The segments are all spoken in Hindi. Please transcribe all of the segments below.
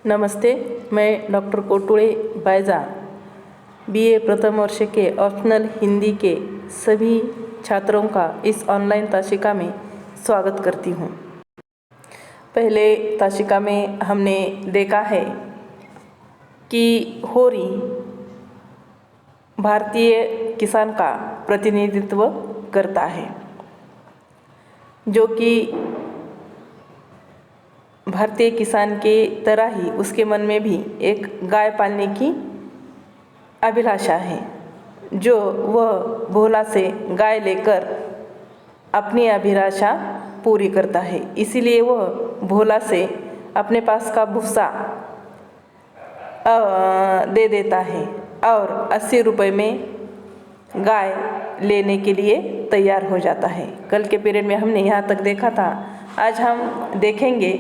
नमस्ते, मैं डॉक्टर कोटुड़े बायजा बीए प्रथम वर्ष के ऑप्शनल हिंदी के सभी छात्रों का इस ऑनलाइन ताशिका में स्वागत करती हूँ। पहले ताशिका में हमने देखा है कि होरी भारतीय किसान का प्रतिनिधित्व करता है, जो कि भारतीय किसान के तरह ही उसके मन में भी एक गाय पालने की अभिलाषा है, जो वह भोला से गाय लेकर अपनी अभिलाषा पूरी करता है। इसीलिए वह भोला से अपने पास का भूसा दे देता है और 80 रुपये में गाय लेने के लिए तैयार हो जाता है। कल के पीरियड में हमने यहाँ तक देखा था। आज हम देखेंगे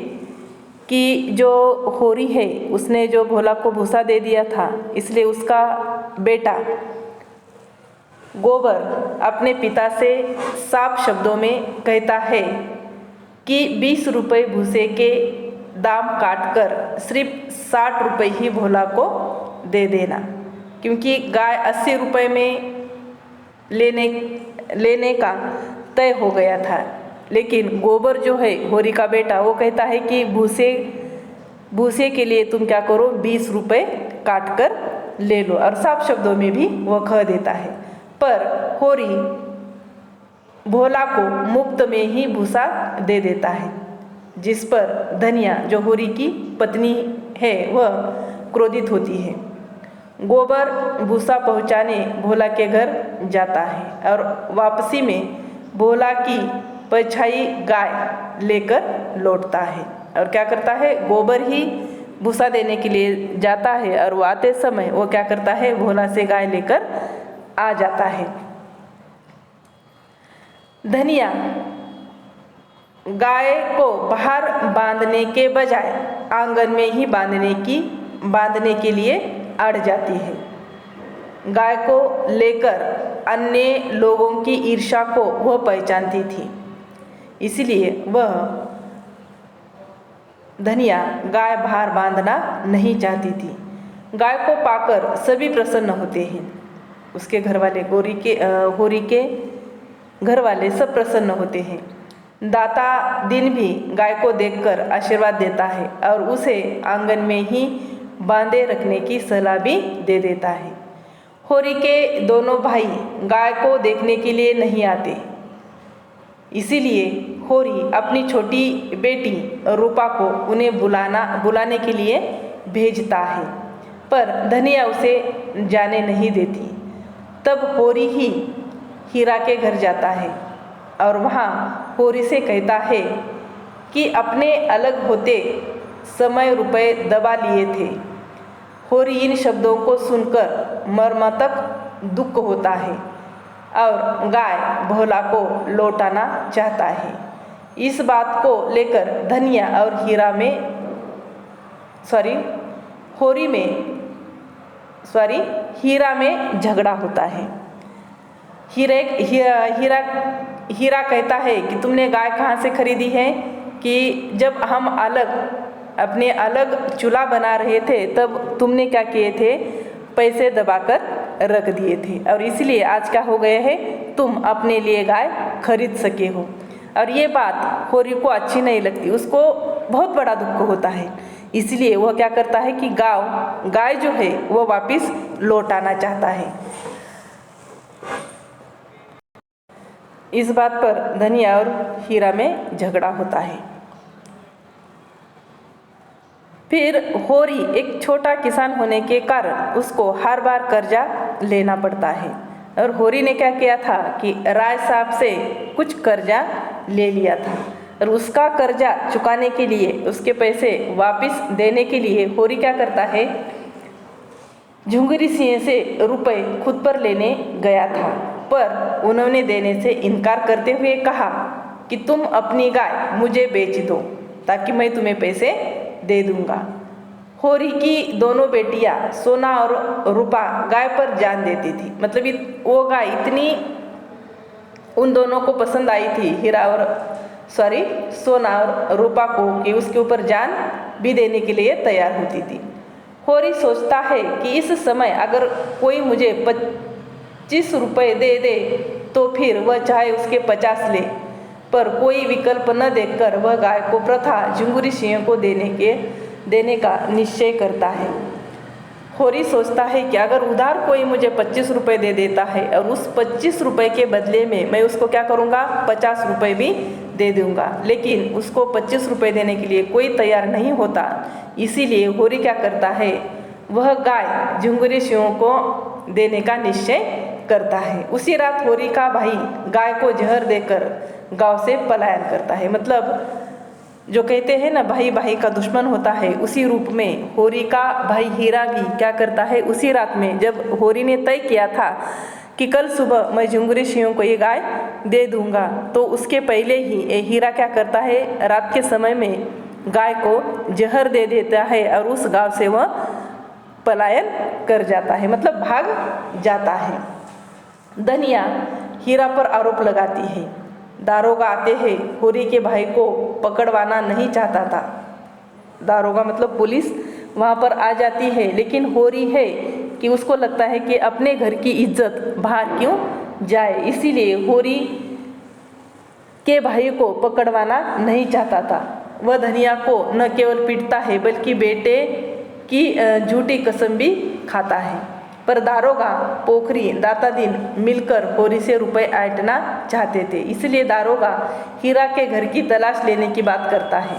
कि जो होरी है उसने जो भोला को भूसा दे दिया था, इसलिए उसका बेटा गोबर अपने पिता से साफ शब्दों में कहता है कि 20 रुपये भूसे के दाम काटकर सिर्फ 60 रुपये ही भोला को दे देना, क्योंकि गाय 80 रुपये में लेने का तय हो गया था। लेकिन गोबर जो है होरी का बेटा, वो कहता है कि भूसे के लिए तुम क्या करो, 20 रुपये काट कर ले लो, और साफ शब्दों में भी वो कह देता है। पर होरी भोला को मुफ्त में ही भूसा दे देता है, जिस पर धनिया जो होरी की पत्नी है वह क्रोधित होती है। गोबर भूसा पहुँचाने भोला के घर जाता है और वापसी में भोला की परछाई गाय लेकर लौटता है। और क्या करता है, गोबर ही भूसा देने के लिए जाता है और वो आते समय वो क्या करता है, भोला से गाय लेकर आ जाता है। धनिया गाय को बाहर बांधने के बजाय आंगन में ही बांधने के लिए अड़ जाती है। गाय को लेकर अन्य लोगों की ईर्ष्या को वह पहचानती थी, इसलिए वह धनिया गाय बाहर बांधना नहीं चाहती थी। गाय को पाकर सभी प्रसन्न होते हैं। उसके घर वाले होरी के घर वाले सब प्रसन्न होते हैं। दाता दिन भी गाय को देखकर आशीर्वाद देता है और उसे आंगन में ही बांधे रखने की सलाह भी दे देता है। होरी के दोनों भाई गाय को देखने के लिए नहीं आते, इसीलिए होरी अपनी छोटी बेटी रूपा को उन्हें बुलाने के लिए भेजता है, पर धनिया उसे जाने नहीं देती। तब होरी ही हीरा के घर जाता है और वहाँ होरी से कहता है कि अपने अलग होते समय रुपए दबा लिए थे। होरी इन शब्दों को सुनकर मर्मांतक दुख होता है और गाय भोला को लौटाना चाहता है। इस बात को लेकर धनिया और हीरा में झगड़ा होता है। हीरा कहता है कि तुमने गाय कहाँ से खरीदी है, कि जब हम अपने अलग चूल्हा बना रहे थे तब तुमने क्या किए थे, पैसे दबाकर रख दिए थे, और इसलिए आज क्या हो गया है, तुम अपने लिए गाय खरीद सके हो। और ये बात होरी को अच्छी नहीं लगती, उसको बहुत बड़ा दुख होता है। इसलिए वह क्या करता है कि गाय जो है वो वापस लौटाना चाहता है। इस बात पर धनिया और हीरा में झगड़ा होता है। फिर होरी एक छोटा किसान होने के कारण उसको हर बार कर्जा लेना पड़ता है, और होरी ने क्या किया था कि राय साहब से कुछ कर्जा ले लिया था, और उसका कर्जा चुकाने के लिए, उसके पैसे वापस देने के लिए होरी क्या करता है, झुंगरी सिंह से रुपए खुद पर लेने गया था, पर उन्होंने देने से इनकार करते हुए कहा कि तुम अपनी गाय मुझे बेच दो ताकि मैं तुम्हें पैसे दे दूंगा। होरी की दोनों बेटियां सोना और रूपा गाय पर जान देती थी। मतलब वो गाय इतनी उन दोनों को पसंद आई थी, हीरा और सोना और रूपा को कि उसके ऊपर जान भी देने के लिए तैयार होती थी। होरी सोचता है कि इस समय अगर कोई मुझे 25 रुपये दे दे तो फिर वह चाहे उसके 50 ले, पर कोई विकल्प न देखकर वह गाय को प्रथा झुंगुरी सिंह को देने का निश्चय करता है। होरी सोचता है कि अगर उधार कोई मुझे 25 रुपये दे देता है और उस 25 रुपये के बदले में मैं उसको क्या करूँगा, 50 रुपये भी दे दूँगा, लेकिन उसको 25 रुपये देने के लिए कोई तैयार नहीं होता। इसीलिए होरी क्या करता है, वह गाय झुंगुरी सिंह को देने का निश्चय करता है। उसी रात होरी का भाई गाय को जहर देकर गांव से पलायन करता है। मतलब जो कहते हैं ना, भाई भाई का दुश्मन होता है, उसी रूप में होरी का भाई हीरा भी क्या करता है, उसी रात में जब होरी ने तय किया था कि कल सुबह मैं झुंगुरी सिंह को ये गाय दे दूंगा, तो उसके पहले ही हीरा क्या करता है, रात के समय में गाय को जहर दे देता है और उस गांव से वह पलायन कर जाता है, मतलब भाग जाता है। धनिया हीरा पर आरोप लगाती है। दारोगा आते हैं, होरी के भाई को पकड़वाना नहीं चाहता था। दारोगा मतलब पुलिस वहाँ पर आ जाती है, लेकिन होरी है कि उसको लगता है कि अपने घर की इज्जत बाहर क्यों जाए, इसीलिए होरी के भाई को पकड़वाना नहीं चाहता था। वह धनिया को न केवल पीटता है बल्कि बेटे की झूठी कसम भी खाता है। पर दारोगा पोखरी दातादीन मिलकर होरी से रुपए ऐंठना चाहते थे, इसलिए दारोगा हीरा के घर की तलाश लेने की बात करता है।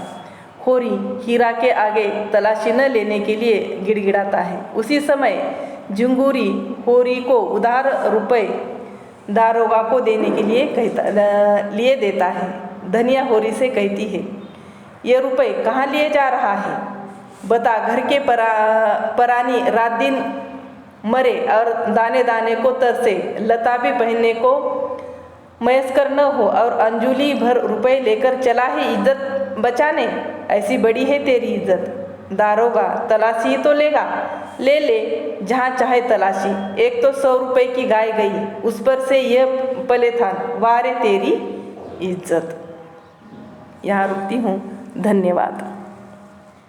होरी हीरा के आगे तलाशी न लेने के लिए गिड़गिड़ाता है। उसी समय झुंगुरी होरी को उधार रुपए दारोगा को देने के लिए देता है। धनिया होरी से कहती है, ये रुपए कहाँ लिए जा रहा है, बता। घर के परानी रात दिन मरे और दाने दाने को तरसे, लता भी पहनने को मयस्कर न हो और अंजुली भर रुपए लेकर चला ही इज्जत बचाने, ऐसी बड़ी है तेरी इज्जत। दारोगा तलाशी तो लेगा, ले ले जहाँ चाहे तलाशी, एक तो 100 रुपये की गाय गई, उस पर से यह पले थान, वारे तेरी इज्जत। यहाँ रुकती हूँ, धन्यवाद।